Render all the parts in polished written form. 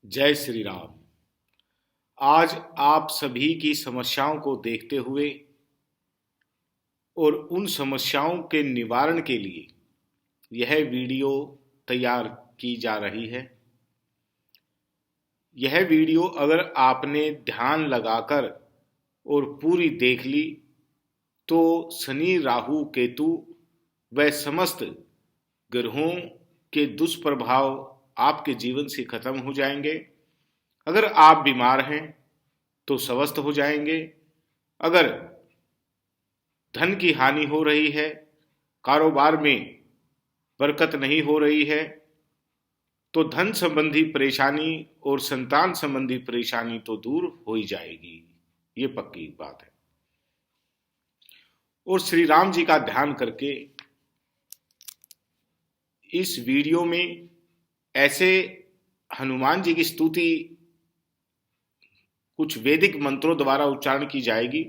जय श्री राम। आज आप सभी की समस्याओं को देखते हुए और उन समस्याओं के निवारण के लिए यह वीडियो तैयार की जा रही है। यह वीडियो अगर आपने ध्यान लगाकर और पूरी देख ली तो शनि, राहु, केतु व समस्त ग्रहों के दुष्प्रभाव आपके जीवन से खत्म हो जाएंगे। अगर आप बीमार हैं तो स्वस्थ हो जाएंगे। अगर धन की हानि हो रही है, कारोबार में बरकत नहीं हो रही है, तो धन संबंधी परेशानी और संतान संबंधी परेशानी तो दूर हो ही जाएगी। ये पक्की बात है। और श्री राम जी का ध्यान करके इस वीडियो में ऐसे हनुमान जी की स्तुति कुछ वैदिक मंत्रों द्वारा उच्चारण की जाएगी।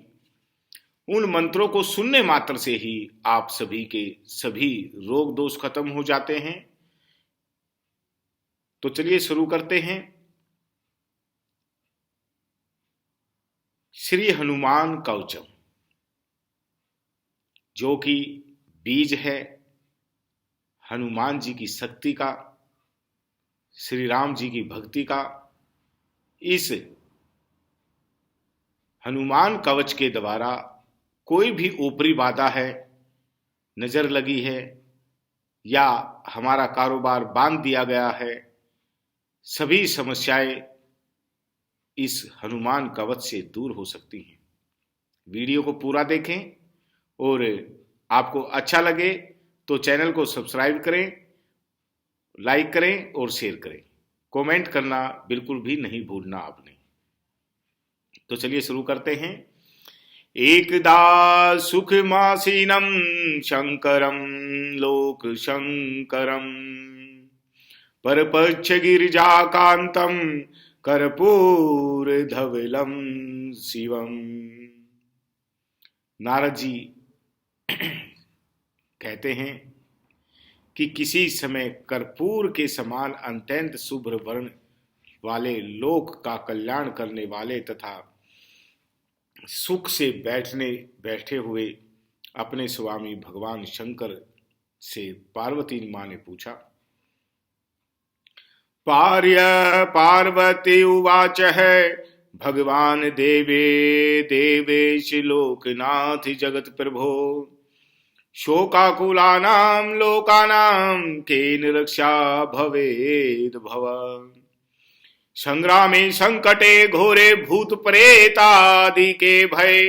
उन मंत्रों को सुनने मात्र से ही आप सभी के सभी रोग दोष खत्म हो जाते हैं। तो चलिए शुरू करते हैं। श्री हनुमान कवचम, जो कि बीज है हनुमान जी की शक्ति का, श्री राम जी की भक्ति का। इस हनुमान कवच के द्वारा कोई भी ऊपरी बाधा है, नजर लगी है या हमारा कारोबार बांध दिया गया है, सभी समस्याएं इस हनुमान कवच से दूर हो सकती हैं। वीडियो को पूरा देखें और आपको अच्छा लगे तो चैनल को सब्सक्राइब करें, लाइक करें और शेयर करें। कमेंट करना बिल्कुल भी नहीं भूलना आपने। तो चलिए शुरू करते हैं। एकदा सुखमासीनं शंकरं लोक शंकरं परपच्छ गिरिजाकांतं कर्पूर धवलं शिवम। नारद जी कहते हैं कि किसी समय कर्पूर के समान अत्यंत शुभ्र वर्ण वाले लोक का कल्याण करने वाले तथा सुख से बैठे हुए अपने स्वामी भगवान शंकर से पार्वती मां ने पूछा। पार्वती उवाच है भगवान देवे देवेश लोकनाथ जगत प्रभो शोकाकुलानां लोकानां केन रक्षा भवेद भव। संग्रामे संकटे घोरे भूत प्रेतादि के भय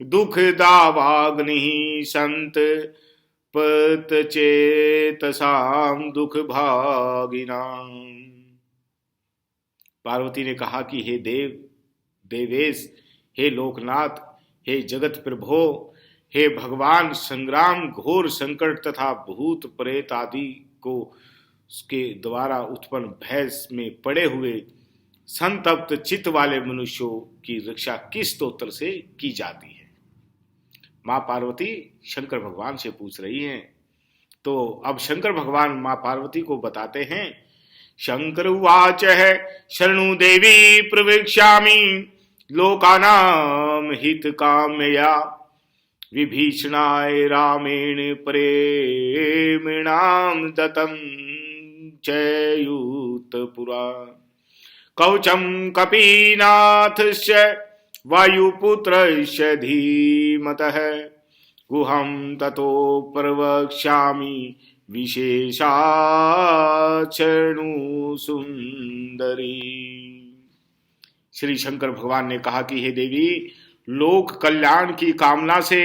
दुख दावाग्नि संत पत चेतसाम दुख भागिनाम। पार्वती ने कहा कि हे देवेश, हे लोकनाथ, हे जगत प्रभो, हे भगवान, संग्राम, घोर संकट तथा भूत प्रेत आदि को उसके द्वारा उत्पन्न भय में पड़े हुए संतप्त चित्त वाले मनुष्यों की रक्षा किस स्तोत्र से की जाती है। मां पार्वती शंकर भगवान से पूछ रही हैं। तो अब शंकर भगवान मां पार्वती को बताते हैं। शंकर उवाच है शरणु देवी प्रवेक्ष्यामि लोकानां हित कामया विभीषणाय रामेण प्रेमिणां दत्तं चयूतपुरा कवचं कपीनाथस्य वायुपुत्रस्य धीमतः गुहं ततो प्रवक्ष्यामि विशेषाचरणु सुंदरी। श्री शंकर भगवान ने कहा कि हे देवी, लोक कल्याण की कामना से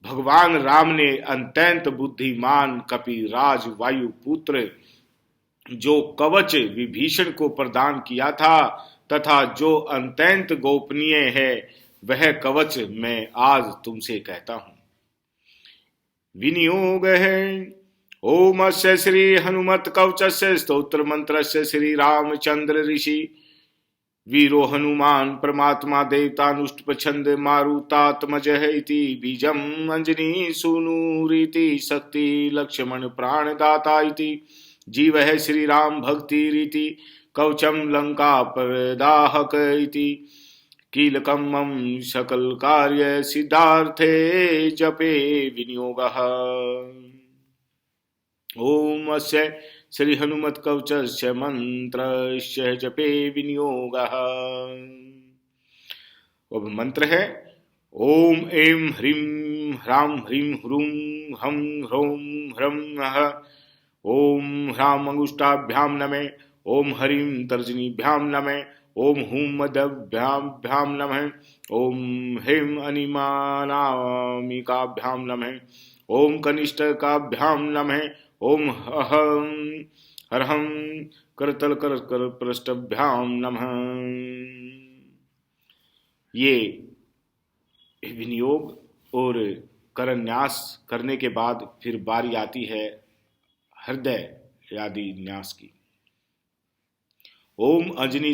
भगवान राम ने अत्यंत बुद्धिमान कपिराज वायुपुत्र जो कवच विभीषण को प्रदान किया था तथा जो अत्यंत गोपनीय है, वह कवच मैं आज तुमसे कहता हूं। विनियोग है ओम से श्री हनुमत कवचस्य स्तोत्र मंत्रस्य श्री रामचंद्र ऋषि वीरो हनुमान परमात्मा देवतानुष्टप छंद मारुतात्मजः इति बीजम अंजनी सूनुरीति शक्ति लक्ष्मण प्राणदाता इति जीव है श्री राम भक्ति रीति कवचम लंका प्रदाहक इति कीलकम मम सकल कार्य सिद्धार्थे जपे विनियोगः। ओम अस्य श्री हनुमत कवचस्य मंत्रस्य जपे विनियोगः। अब मंत्र है ओम ऐं ह्रीं ह्रां ह्रीं ह्रूं हं ह्रौं ह्रं नः। ओम ह्रां अंगुष्ठाभ्यां नमः। ओम हरीं तर्जनीभ्यां नमः। ओम हूं मध्यभ्यां नमः। ओम ह्रीं अनिमानामिकाभ्यां नमः। ओम कनिष्ठकाभ्यां नमः। ओम अहं हरहं करतल कर पृष्ठभ्यां नमः। ये विनियोग और करन्यास करने के बाद फिर बारी आती है हृदय आदि न्यास की। ओम अंजनी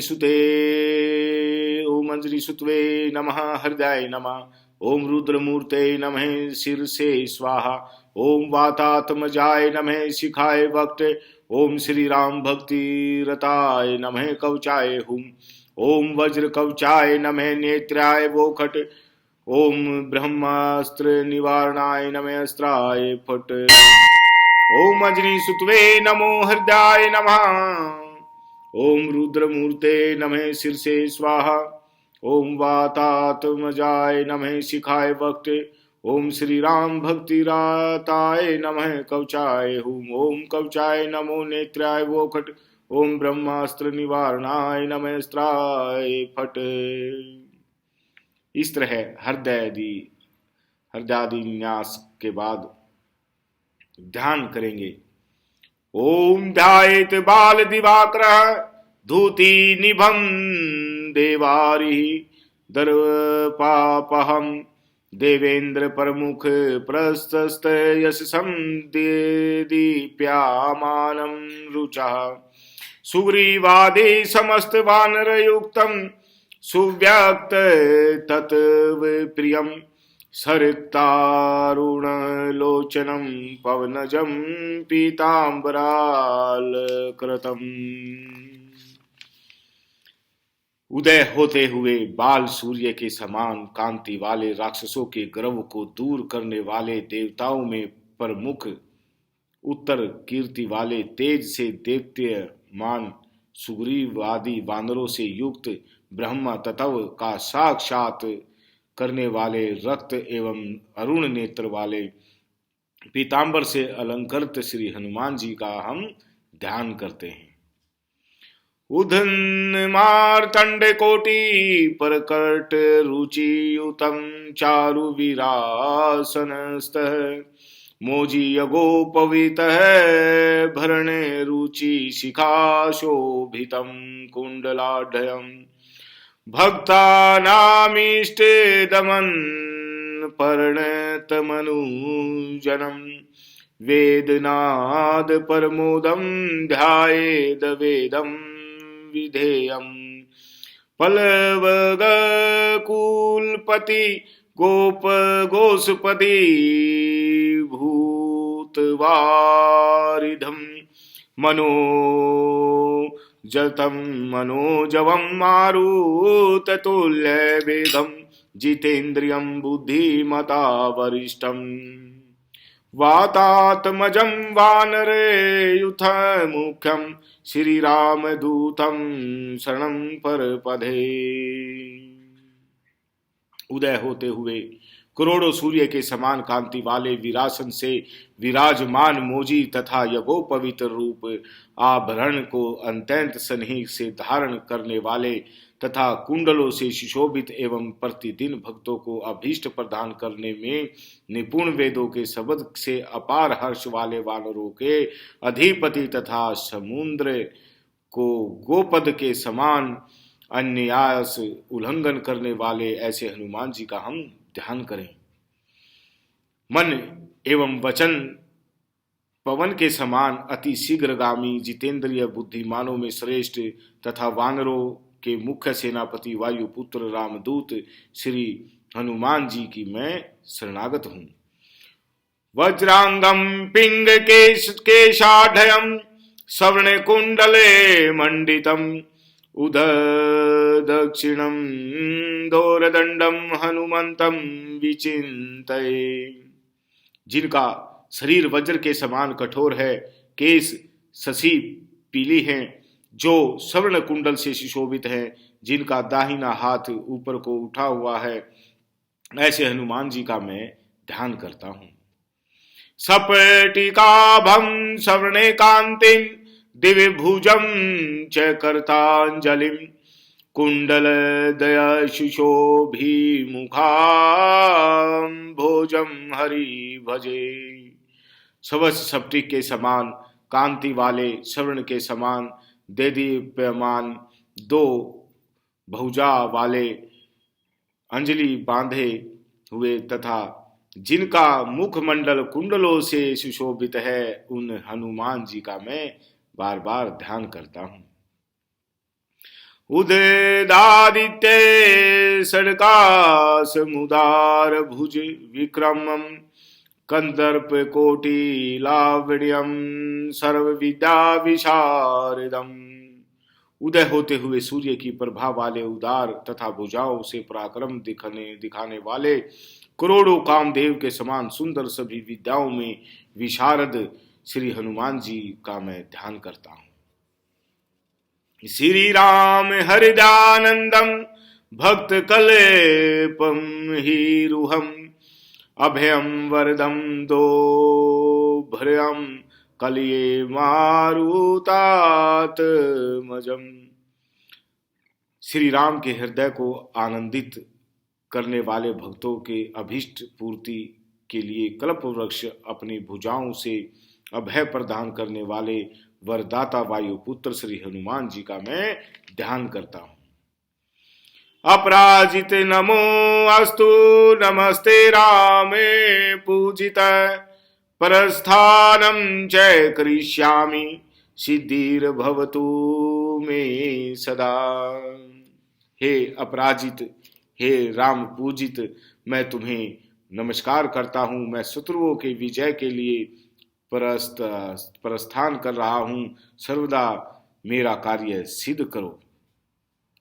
सुतवे नमः हृदय नमः। ओम रुद्रमूर्ते नमः शीर्षे स्वाहा। ओम वातात्मजाय नमः शिखाय वक्टे। ओम श्री राम भक्ति रताय नमः कवचाय हुम। ओम वज्र कवचाय नमः नेत्राय वोखट। ओम ब्रह्मास्त्र निवारणाय नमः अस्त्राय फट। ओम अजनी सुतवे नमो हृदयाय नमः। ओम रुद्रमूर्ते नमः शीर्षे स्वाहा। ओम वातात्मजाय नमः शिखाय वक्टे। ओम श्री राम भक्ति राताय नमः कवचाय हुम। ओम कवचाय नमो नेत्राय वोखट। ओम ब्रह्मास्त्र निवारणाय नमः अस्त्राय फट। इस तरह हृदयादि न्यास के बाद ध्यान करेंगे। ओम ध्यायेत बाल दिवाकरः धूति निभं देवारिः दर्पापहं देवेन्द्र प्रमुख प्रशस्त यशसं दीप्यामानं रुचः। सुग्रीवादि समस्त वानरयुक्तं सुव्यक्त तत्प्रियं सरितारुणलोचनं पवनजं पीताम्बरालकृतम्। उदय होते हुए बाल सूर्य के समान कांति वाले राक्षसों के गर्व को दूर करने वाले देवताओं में प्रमुख उत्तर कीर्ति वाले तेज से देदीप्यमान सुग्रीवादि वानरों से युक्त ब्रह्मा तत्व का साक्षात करने वाले रक्त एवं अरुण नेत्र वाले पीतांबर से अलंकृत श्री हनुमान जी का हम ध्यान करते हैं। उधन मार्तंड कोटि परकट रुचियुतं चारु विरासनस्तः मोजीय गोपवितः भरण रुचि शिखा शोभितं कुंडलाढ्यम् भक्तानामीष्टे दमन पर्णतमनुजनं वेदनाद परमोदं ध्यायेद वेदं विधेयम् पल्लवकुलपति गोप गोसपति भूतवारिधं मनोजतं मनोजवं मारुततुल्यवेगं जितेन्द्रियं बुद्धिमता वरिष्ठम् वातात्मजं वानरयूथमुख्यं श्रीरामदूतं शरणं परपदे। उदय होते हुए करोड़ों सूर्य के समान कांति वाले विरासन से विराजमान मोजी तथा यगोपवित्र रूप आभरण को अत्यंत स्नेह से धारण करने वाले तथा कुंडलों से सुशोभित एवं प्रतिदिन भक्तों को अभीष्ट प्रदान करने में निपुण वेदों के शब्द से अपार हर्ष वाले वानरों के अधिपति तथा समुद्र को गोपद के समान अन्यास उल्लंघन करने वाले ऐसे हनुमान जी का हम ध्यान करें। मन एवं वचन पवन के समान अति शीघ्रगामी जितेंद्रिय बुद्धिमानों में श्रेष्ठ तथा वानरों के मुख्य सेनापति वायुपुत्र रामदूत श्री हनुमान जी की मैं शरणागत हूँ। वज्रांगम पिंग केशाढयम सवर्ण कुंडले मंडितम उद दक्षिणम दोरदंडम हनुमंतम विचिंतये। जिनका शरीर वज्र के समान कठोर है, केस शशि पीली हैं, जो स्वर्ण कुंडल से सुशोभित है, जिनका दाहिना हाथ ऊपर को उठा हुआ है, ऐसे हनुमान जी का मैं ध्यान करता हूं। सपटिकाभं सवर्णे कांतिम दिव्य भुजम च करतांजलिम कुंडल दया सुशोभी मुखाम भोजम हरि भजे। सवस सप्टिक के समान कांति वाले, स्वर्ण के समान देदीप्यमान, दो भुजा वाले, अंजलि बांधे हुए तथा जिनका मुखमंडल कुंडलों से सुशोभित है, उन हनुमान जी का मैं बार बार ध्यान करता हूं। उदयादित्य षड्काश मुदार भुज विक्रमम कंदर्प कोटि लावण्यम सर्व विद्या विशारदम। उदय होते हुए सूर्य की प्रभा वाले उदार तथा भुजाओं से पराक्रम दिखाने वाले, करोड़ों कामदेव के समान सुंदर सभी विद्याओं में विशारद श्री हनुमान जी का मैं ध्यान करता हूं। श्री राम हृदयानंदम भक्त कलेपम हीरुहम अभयम वरदम दो भ्रयम कलिये मारुतात मजम। श्री राम के हृदय को आनंदित करने वाले भक्तों के अभीष्ट पूर्ति के लिए कल्प वृक्ष, अपनी भुजाओं से अभय प्रदान करने वाले वरदाता वायुपुत्र श्री हनुमान जी का मैं ध्यान करता हूं। अपराजित नमो अस्तु नमस्ते रामे पूजित परस्थानम च करिष्यामि सिद्धिर्भवतु मे सदा। हे अपराजित, हे राम पूजित, मैं तुम्हें नमस्कार करता हूं। मैं शत्रुओं के विजय के लिए प्रस्थान कर रहा हूं। सर्वदा मेरा कार्य सिद्ध करो।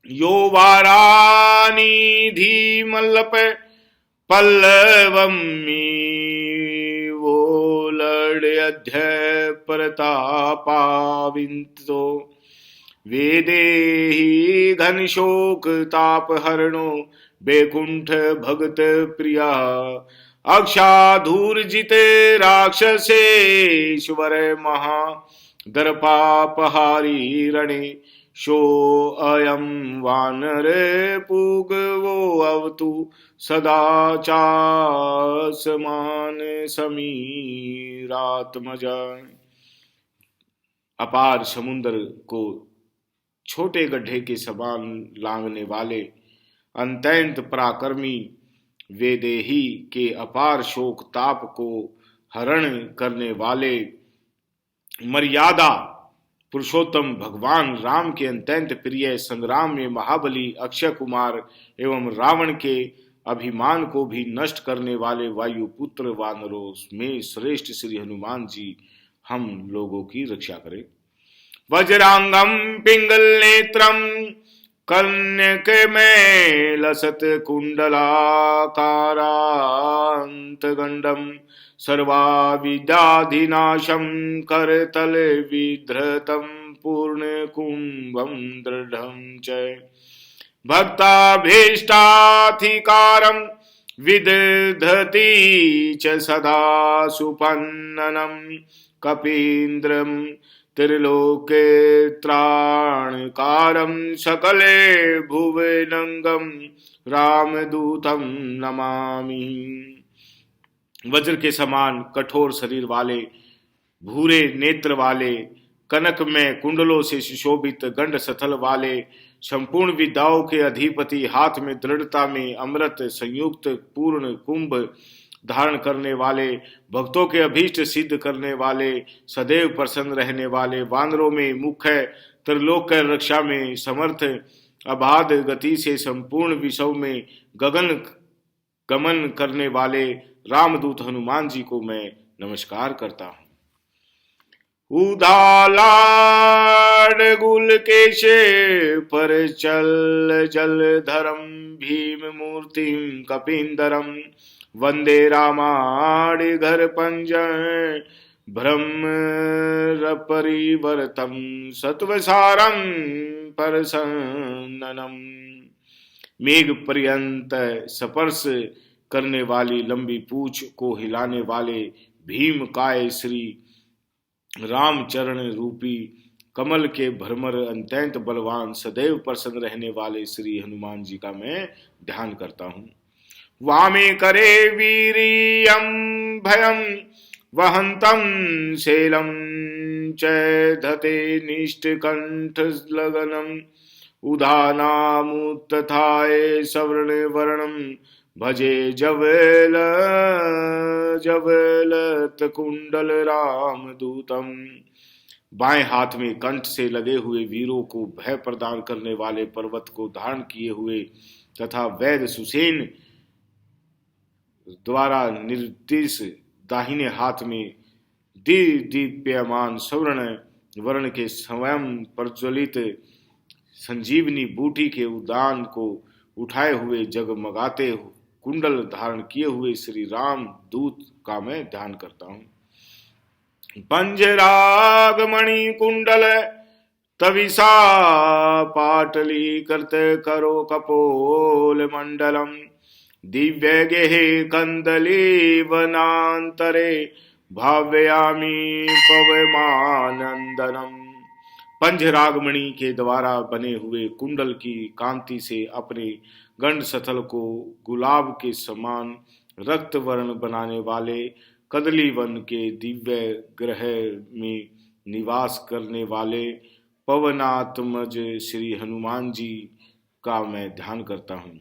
यो वारानिधि मल्लप पल्लवमी वो लड्य प्रतापाविंतो वेदेहि घन शोक ताप हरणो बैकुंठ भगत प्रिया अक्षाधूर्जित राक्षसेश्वर महा दर्पापहारी रणे शो अयम वानर पूग वो अवतु सदा चासमान समीरात्मज। अपार समुद्र को छोटे गड्ढे के समान लांघने वाले अत्यंत पराक्रमी वेदेही के अपार शोक ताप को हरण करने वाले मर्यादा पुरुषोत्तम भगवान राम के अत्यंत प्रिय, संग्राम में महाबली अक्षय कुमार एवं रावण के अभिमान को भी नष्ट करने वाले वायुपुत्र वानरों में श्रेष्ठ श्री हनुमान जी हम लोगों की रक्षा करें। वज्रांगम पिंगल नेत्रम कन्यक में लसत कुंडलाकारांत गंडम सर्वा विद्याधिनाशम करतल विधृतम पूर्ण कुंभम दृढ़म च भक्ताभीष्टाधिकारम विदधति च सदा सुपन्ननम कपीन्द्रम त्रिलोके त्राणकारं सकले भुवनंगम रामदूतम नमामि। वज्र के समान कठोर शरीर वाले, भूरे नेत्र वाले, कनक में कुंडलों से सुशोभित गंड सथल वाले, संपूर्ण विद्याओं के अधिपति, हाथ में दृढ़ता में अमृत संयुक्त पूर्ण कुंभ धारण करने वाले, भक्तों के अभीष्ट सिद्ध करने वाले, सदैव प्रसन्न रहने वाले, वानरों में मुख्य, त्रिलोक की रक्षा में समर्थ, अबाध गति से संपूर्ण विश्व में गमन करने वाले रामदूत हनुमान जी को मैं नमस्कार करता हूँ। उदालाड गुल केशे पर चल जलधरम भीम मूर्तिम कपिंदरम वंदे रामाणि घर पंजय ब्रह्म परिवर्तम सत्वसारम परसन्ननम। मेघ पर्यंत स्पर्श करने वाली लंबी पूछ को हिलाने वाले भीम काय श्री रामचरण रूपी कमल के भ्रमर अत्यंत बलवान सदैव प्रसन्न रहने वाले श्री हनुमान जी का मैं ध्यान करता हूँ। वामे करे वीरियम भयम वहंतम शैलम च धते निष्ठकंठ लगनम उदानामुत्थाय सवर्ण वर्णम भजे जवेल जवेलत कुंडल राम दूतम। बाएं हाथ में कंठ से लगे हुए वीरों को भय प्रदान करने वाले पर्वत को धारण किए हुए तथा वैद सुसेन द्वारा निर्देश दाहिने हाथ में दीप्यमान स्वर्ण वर्ण के स्वयं प्रज्वलित संजीवनी बूटी के उदान को उठाए हुए जगमगाते कुंडल धारण किए हुए श्री राम दूत का मैं ध्यान करता हूँ। पंजरागमणि कुंडल तविसा पाटली करते करो कपोल मंडलम दिव्य गेहे कंदली वनांतरे भाव्यामी पवमानंदनम। पंजरागमणि के द्वारा बने हुए कुंडल की कांति से अपने गंड सथल को गुलाब के समान रक्त वर्ण बनाने वाले कदली वन के दिव्य ग्रह में निवास करने वाले पवनात्मज श्री हनुमान जी का मैं ध्यान करता हूँ।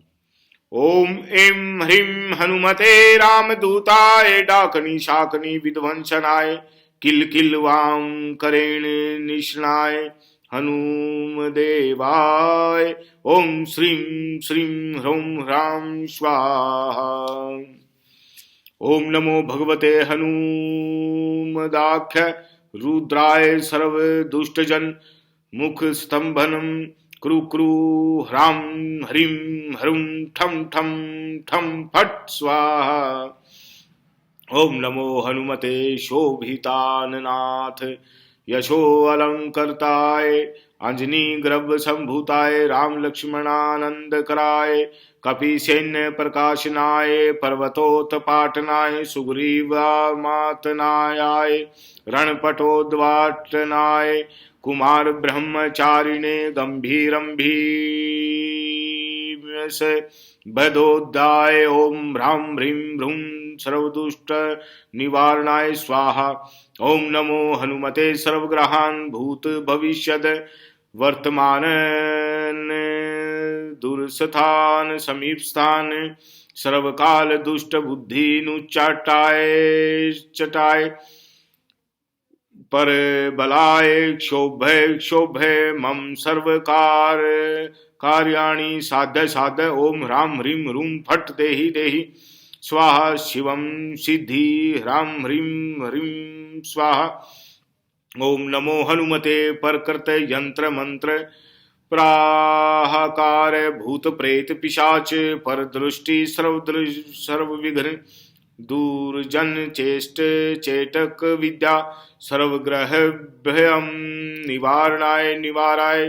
ओम ऐं ह्रीं हनुमते रामदूताय डाकनी शाकनी विध्वंसनाय किल किल वाम करेण निष्णाय हनुम देवाय ओम श्रीं श्रीं ह्रौं ह्रां स्वाहा। ओम नमो भगवते हनुमदाख्य रुद्राय सर्व दुष्टजन मुख स्तंभनम क्रू क्रू ह्रां ह्रीं ह्रूं ठम ठम ठम फट स्वाहा। ओम नमो हनुमते शोभिताननाथ यशो अलंकृताय अंजनी ग्रव संभूताय राम लक्ष्मणानंद कराय कपि सैन्य प्रकाशनाय पर्वतोत्पाटनाय सुग्रीवामातनाय रणपटोद्वाटनाय कुमार ब्रह्मचारिणे गंभीरं भीमस बदोदाय ओम ह्रां ह्रीं ह्रूं सर्वदुष्ट निवारणाय स्वाहा। ओम नमो हनुमते सर्वग्रहान् भूत भविष्यद वर्तमान दूरस्थान समीपस्थान सर्वकाल दुष्ट बुद्धि नुचाटाय चटाय पर बलाय क्षोभय क्षोभय मम सर्वकार कार्याणि साध्य साध्य ओम ह्रां ह्रीं ह्रूं फट देहि देहि स्वाहा। शिवम सिद्धि ह्रां ह्रीं ह्रीं स्वाहा। ओम नमो हनुमते परकृत यंत्र मंत्र प्राहाकार भूत प्रेत पिशाच पर दृष्टि सर्व विघ्न दूरजन चेष्ट चेटक विद्या सर्वग्रह भयम निवारणाय निवाराय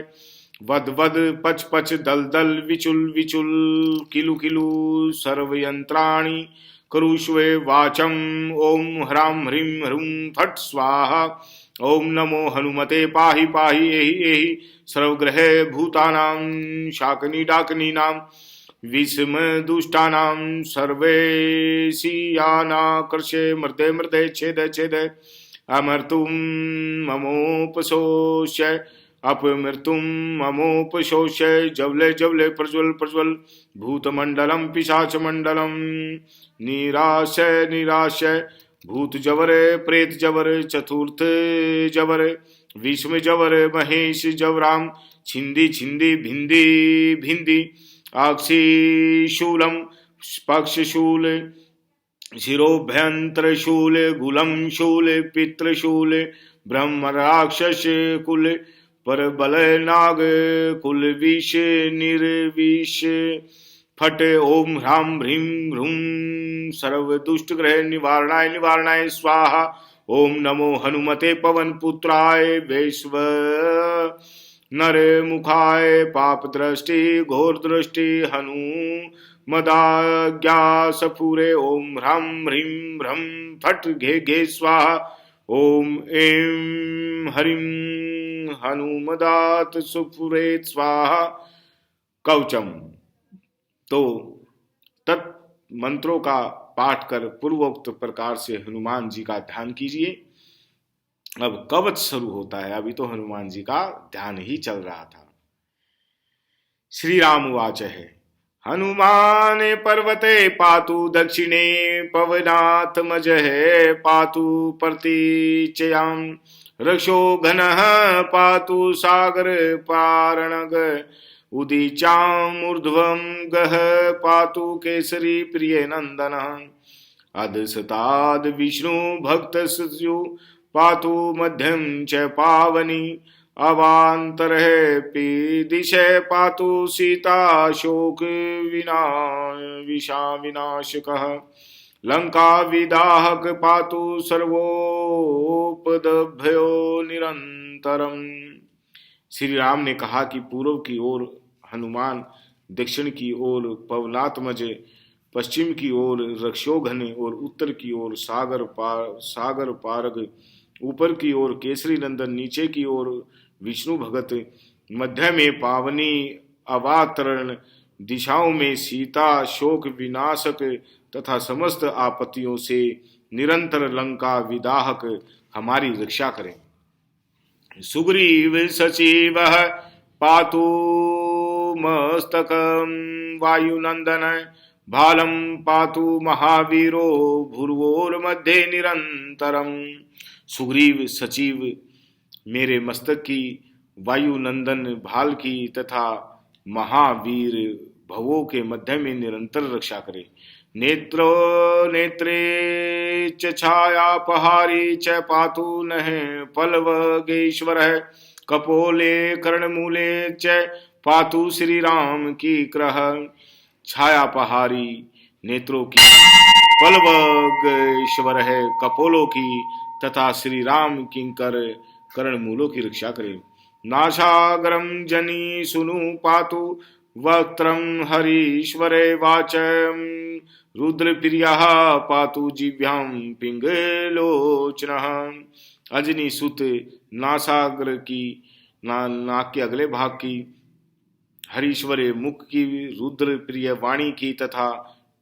वद वद पच पच दल दल विचुल विचुल किलु किलु सर्वयंत्राणि करुष्वे वाचम ओम ह्रां ह्रीं ह्रूं फट स्वाहा। ओम नमो हनुमते पाहि पाहि एहि एहि सर्वग्रह भूतानां शाकनी डाकनीनां विषम दुष्टानां सर्वेशियानाकर्षे मृते मृते छेद छेद अमर्तुं ममोपशोष्य अपमृत्युं ममोपशोष्य जवले जवले प्रज्वल प्रज्वल भूतमंडलम पिशाच मंडलम निराशय निराशय भूत जवर प्रेत जवर चतुर्थ जवर विषम जवर महेश जवराम छिंदी छिंदी भिंदी भिंदी आक्षी शूलम पक्ष शूल शिरोभ्यंतर शूल गुलम शूल पितृशूल ब्रह्म राक्षस कुल पर बल नाग कुल विष निर्विष फट ओम ह्रां ह्रीं ह्रूं सर्व दुष्ट ग्रह निवारणाय निवारणाय स्वाहा। ओम नमो हनुमते पवन पुत्राय वैश्व नर मुखाय पाप दृष्टि घोर दृष्टि हनु मदाज्ञा सपूरे। ओम ह्रां ह्रीं ह्रं फट घे घे स्वाहा। ओम ऐं हरिं हनुमदात सुपुरे स्वाहा। कवचम। तो तत् मंत्रों का पाठ कर पूर्वोक्त प्रकार से हनुमान जी का ध्यान कीजिए। अब कवच शुरू होता है, अभी तो हनुमान जी का ध्यान ही चल रहा था। श्री राम उवाच है हनुमान पर्वते पातु दक्षिणे पवनाथ मजः पातु प्रतीचयां रक्षो घनः पातु सागर पारणग उदीचामूर्ध्वं गः पातु केसरी प्रिय नंदन अधसताद विष्णु भक्त पातु मध्यम च पावनी अवांतर दिशे पातु सीता शोक विनाशकः लंका विदाहक पातु सर्वोपदभ्यो निरंतरम। श्री राम ने कहा कि पूर्व की ओर हनुमान, दक्षिण की ओर पवनात्मज, पश्चिम की ओर रक्षोघन और उत्तर की ओर सागर पारग, ऊपर की ओर केसरी नंदन, नीचे की ओर विष्णु भगत, मध्य में पावनी अवातरण, दिशाओं में सीता शोक विनाशक तथा समस्त आपत्तियों से निरंतर लंका विदाहक हमारी रक्षा करें। सुग्रीव सचिव पातु मस्तकं वायुनंदन भालं पातु महावीरो भूर्वोर्मध्ये निरंतरम। सुग्रीव सचिव मेरे मस्तक की, वायुनंदन भाल की तथा महावीर भवों के मध्य में निरंतर रक्षा करे। नेत्रो नेत्रे च छायापहारी च पातु नः पल्लवगेश्वरः कपोले कर्णमूले च पातु श्री राम की क्रह। छायापहारी नेत्रों की, पल्लवगेश्वर है कपोलों की तथा श्री राम किंकर कर्णमूलों की रक्षा करे। नासागरम जनी सुनु पातु वक्त्रम हरीश्वरे वाचम रुद्रप्रियः पातु जिह्वां पिंगलोचनः। अजनी सुत नासाग्र की, नाक के अगले भाग की, हरीश्वरे मुख की, रुद्र प्रिय वाणी की तथा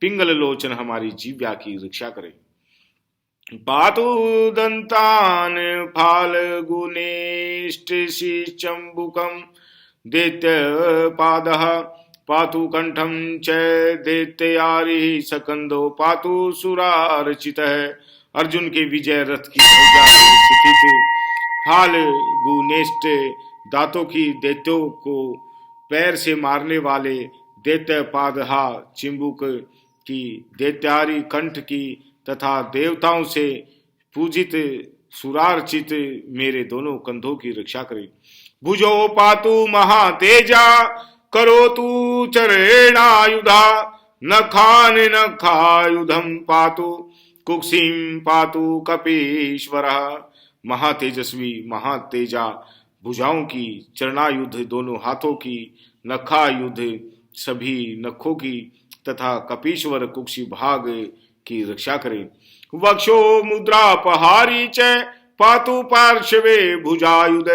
पिंगल लोचन हमारी जीव्या की रक्षा करे। पातु दंतान फाल्गुनेष्टिचम्बुकं दैत्य पादः पातु कंठं च दैत्यारिः सकंदो पातु सुरार्चितः। अर्जुन के विजय रथ की ध्वजा में स्थित फाल्गुनेष्ट दांतों की, दैत्यों को पैर से मारने वाले दैत्य पादहा चिंबुक की, दैत्यारी कंठ की तथा देवताओं से पूजित सुरार्चित मेरे दोनों कंधों की रक्षा करे। भुजो पातु महातेजा करोतु चरेणायुधा नखान नखायुधम पातु कुक्षिम पातु कपीश्वरः। महातेजस्वी महातेजा भुजाओं की, चरणायुध दोनों हाथों की, नखायुध सभी नखों की तथा कपीश्वर कुक्षी भाग की रक्षा करे। वक्षो मुद्रापहारी च पातु पार्श्वे भुजायुध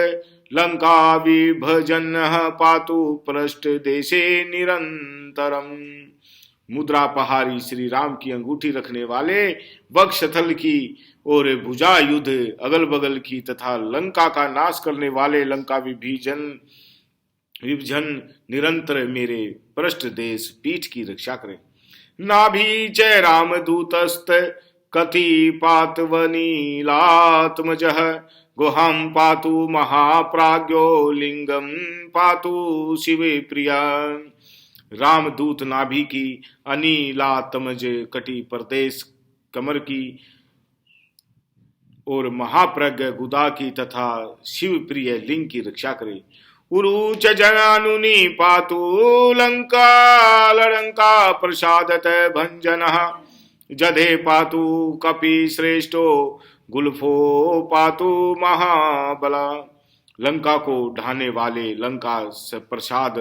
लंका विभजन पातु पृष्ठ देशे निरंतरम। मुद्रापहारी श्री राम की अंगूठी रखने वाले वक्षस्थल की और भुजा युद्ध अगल बगल की तथा लंका का नाश करने वाले लंका विभजन निरंतर मेरे पृष्ठ देश पीठ की रक्षा करें। नाभि च रामदूतस्त कति पातवनीलात्मजः गुहां पातु महाप्राज्ञो लिंगम पातु शिव प्रिया। रामदूत नाभि की, अनीलात्मज कटी प्रदेश कमर की, और महाप्रज्ञ गुदा की तथा शिव प्रिय लिंग की रक्षा करे। उरुच जनानुनि पातु लंका लंका प्रसादत भंजनः जधे पातु कपि श्रेष्ठो गुल्फो पातु महाबला। लंका को ढाने वाले लंका से प्रसाद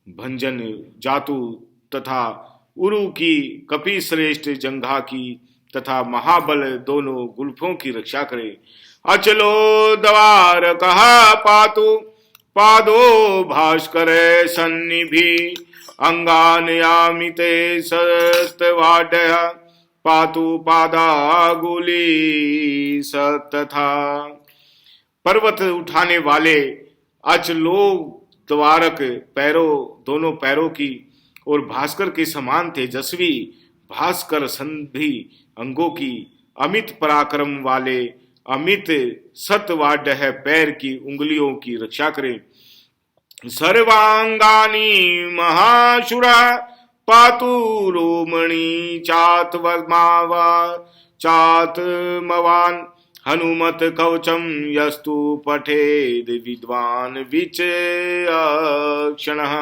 भंजन जातु तथा उरु की कपि श्रेष्ठ जंघा की तथा महाबल दोनों गुल्फों की रक्षा करे। अचलो द्वार कहा पातु पादो भास्कर सन्निभि अंगान यामिते सस्तवाड्य पातु पादागुली सतथा। पर्वत उठाने वाले अचलो द्वारक पैरों दोनों पैरों की और भास्कर के समान तेजस्वी भास्कर संधि अंगों की अमित पराक्रम वाले अमित सतवाड्य है पैर की उंगलियों की रक्षा करे। सर्वांगानी महाशुरा पातु रोमणी चातवमावा चातमवान हनुमत कवचम यस्तु पठेद विद्वान विच क्षणः।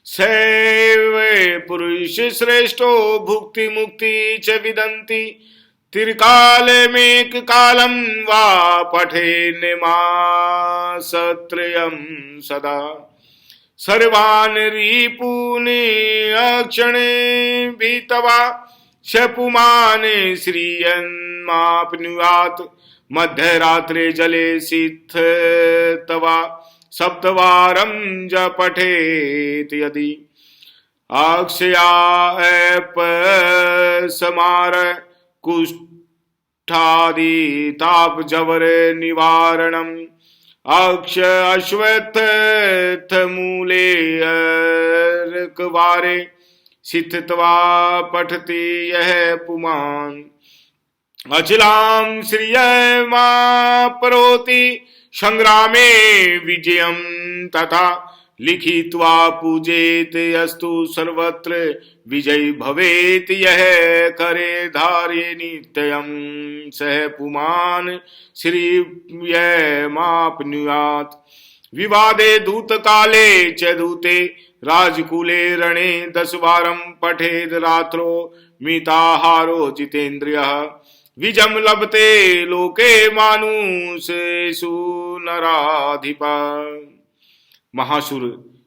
सैवे पुरुष श्रेष्ठो भुक्ति मुक्ति च विदन्ति तिर्काले मेक कालम वा पठे निमासत्रयम् सदा। सर्वान् रिपून् अक्षणे भीतवा शपुमान् श्रियन्माप्नुयात् मध्यरात्रे जले सिद्धतवा सप्तवारं ज पठेत् यदि। अक्षया समार कुष्ठादि ताप जवर निवारणम अक्ष अश्वत्थ मूले अर्कवारे सिद्धत्वा पठति यह पुमान। अचिलाम श्रियमापरोति संग्रामे विजयम तथा लिखित्वा पूजेत अस्तु सर्वत्र विजयी भवेत यह करे धारे नित्यम सह पुमान श्रीयमाप्नुयात्। विवादे दूत काले च दूते राजकुले रणे 10 वारं पठेद रात्रो मिताहारो जितेन्द्रियः। विजम लभते लोके मानुषेषु नराधिपा। महासुर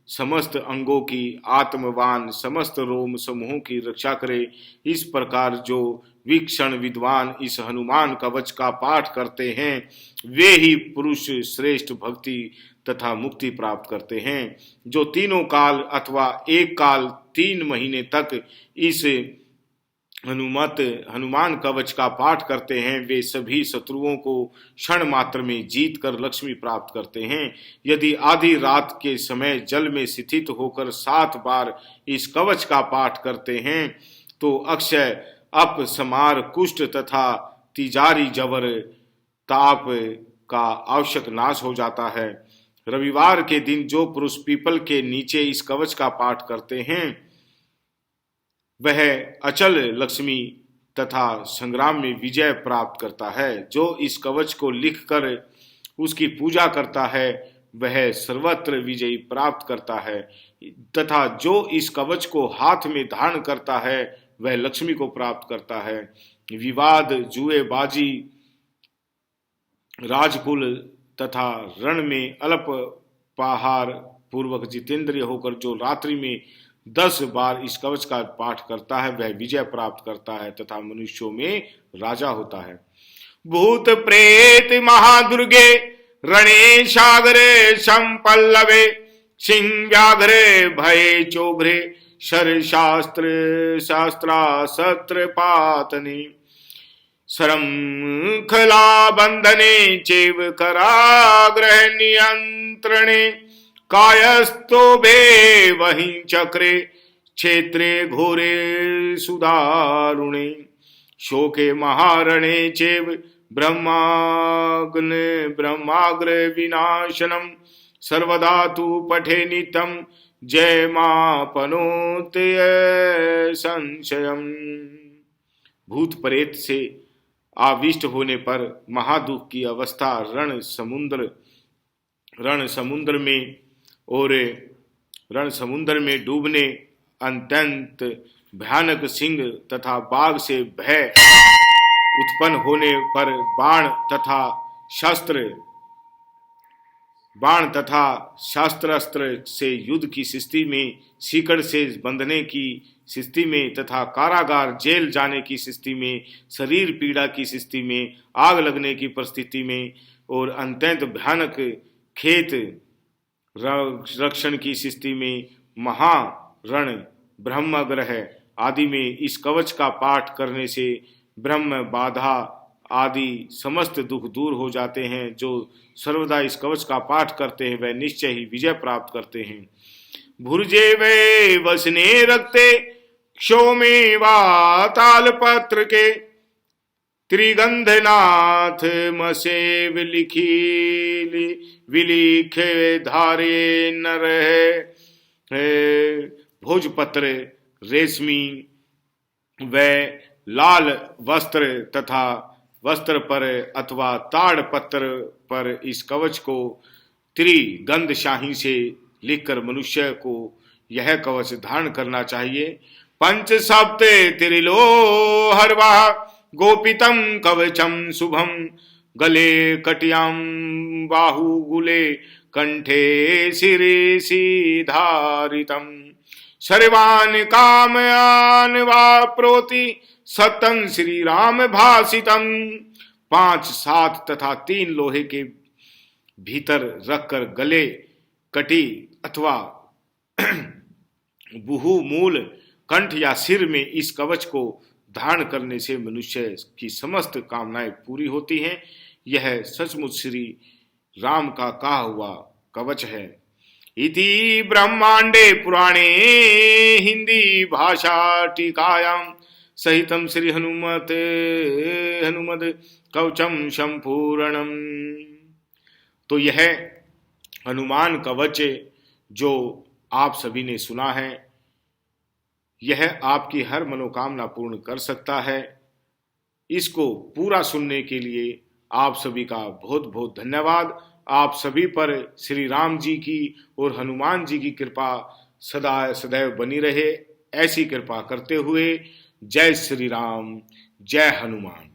समस्त अंगों की आत्मवान समस्त रोम समूहों की रक्षा करे। इस प्रकार जो विक्षण विद्वान इस हनुमान कवच का पाठ करते हैं वे ही पुरुष श्रेष्ठ भक्ति तथा मुक्ति प्राप्त करते हैं। जो तीनों काल अथवा एक काल 3 महीने तक इस हनुमान कवच का पाठ करते हैं वे सभी शत्रुओं को क्षण मात्र में जीत कर लक्ष्मी प्राप्त करते हैं। यदि आधी रात के समय जल में स्थित होकर 7 बार इस कवच का पाठ करते हैं तो अक्षय अप समार कुष्ठ तथा तिजारी जवर ताप का आवश्यक नाश हो जाता है। रविवार के दिन जो पुरुष पीपल के नीचे इस कवच का पाठ करते हैं वह अचल लक्ष्मी तथा संग्राम में विजय प्राप्त करता है। जो इस कवच को लिखकर उसकी पूजा करता है वह सर्वत्र विजय प्राप्त करता है तथा जो इस कवच को हाथ में धारण करता है वह लक्ष्मी को प्राप्त करता है। विवाद जुएबाजी राजकुल तथा रण में अल्पाहार पूर्वक जितेंद्रिय होकर जो रात्रि में 10 बार इस कवच का पाठ करता है वह विजय प्राप्त करता है तथा मनुष्यों में राजा होता है। भूत प्रेत महादुर्गे रणे सागरे संपल्लवे सिंह व्याघ्रे भये चोघ्रे शर शास्त्र शास्त्रा सत्र पातने सरम खला बंधने चेव कराग्रह नियंत्रणे कायस्तो भे वहीं चक्रे क्षेत्रे घोरे सुदारुणे शोके महारणे चेव ब्रह्माग्र विनाशनम सर्वदा तु पठे नित्यम जय मापनोते संशयम। भूत प्रेत से आविष्ट होने पर महादुख की अवस्था रण समुद्र में डूबने, अत्यंत भयानक सिंह तथा बाघ से भय उत्पन्न होने पर बाण तथा शास्त्रास्त्र से युद्ध की स्थिति में, सीकड़ से बंधने की स्थिति में तथा कारागार जेल जाने की स्थिति में, शरीर पीड़ा की स्थिति में, आग लगने की परिस्थिति में और अत्यंत भयानक खेत रक्षण की स्थिति में, महारण ब्रह्मग्रह आदि में इस कवच का पाठ करने से ब्रह्म बाधा आदि समस्त दुख दूर हो जाते हैं। जो सर्वदा इस कवच का पाठ करते हैं वह निश्चय ही विजय प्राप्त करते हैं। भुर्जे वे वसने रखते क्षोमे वाताल पत्र के, त्रिगंधनाथ मसे विलिखे धारे न रहे। भोजपत्र, रेशमी व लाल वस्त्र तथा वस्त्र पर अथवा ताड़ पत्र पर इस कवच को त्रिगंधशाही से लिखकर मनुष्य को यह कवच धारण करना चाहिए। पंच सप्त त्रिलोहर्वा गोपितम कवचम शुभम, गले कटियाम बाहुगुले कंठे शिरेशि धारितम, सर्वान कामयान वा प्रोति सतं श्री राम भाषितम। 5, 7 तथा 3 लोहे के भीतर रखकर गले, कटी अथवा बुहु, मूल, कंठ या सिर में इस कवच को धारण करने से मनुष्य की समस्त कामनाएं पूरी होती हैं। यह सचमुच श्री राम का कहा हुआ कवच है। इति ब्रह्मांडे पुराणे हिंदी भाषा टीकायाम सहितम श्री हनुमद कवचम संपूर्णम। तो यह हनुमान कवच जो आप सभी ने सुना है, यह आपकी हर मनोकामना पूर्ण कर सकता है। इसको पूरा सुनने के लिए आप सभी का बहुत बहुत धन्यवाद। आप सभी पर श्री राम जी की और हनुमान जी की कृपा सदा सदैव बनी रहे, ऐसी कृपा करते हुए जय श्री राम, जय हनुमान।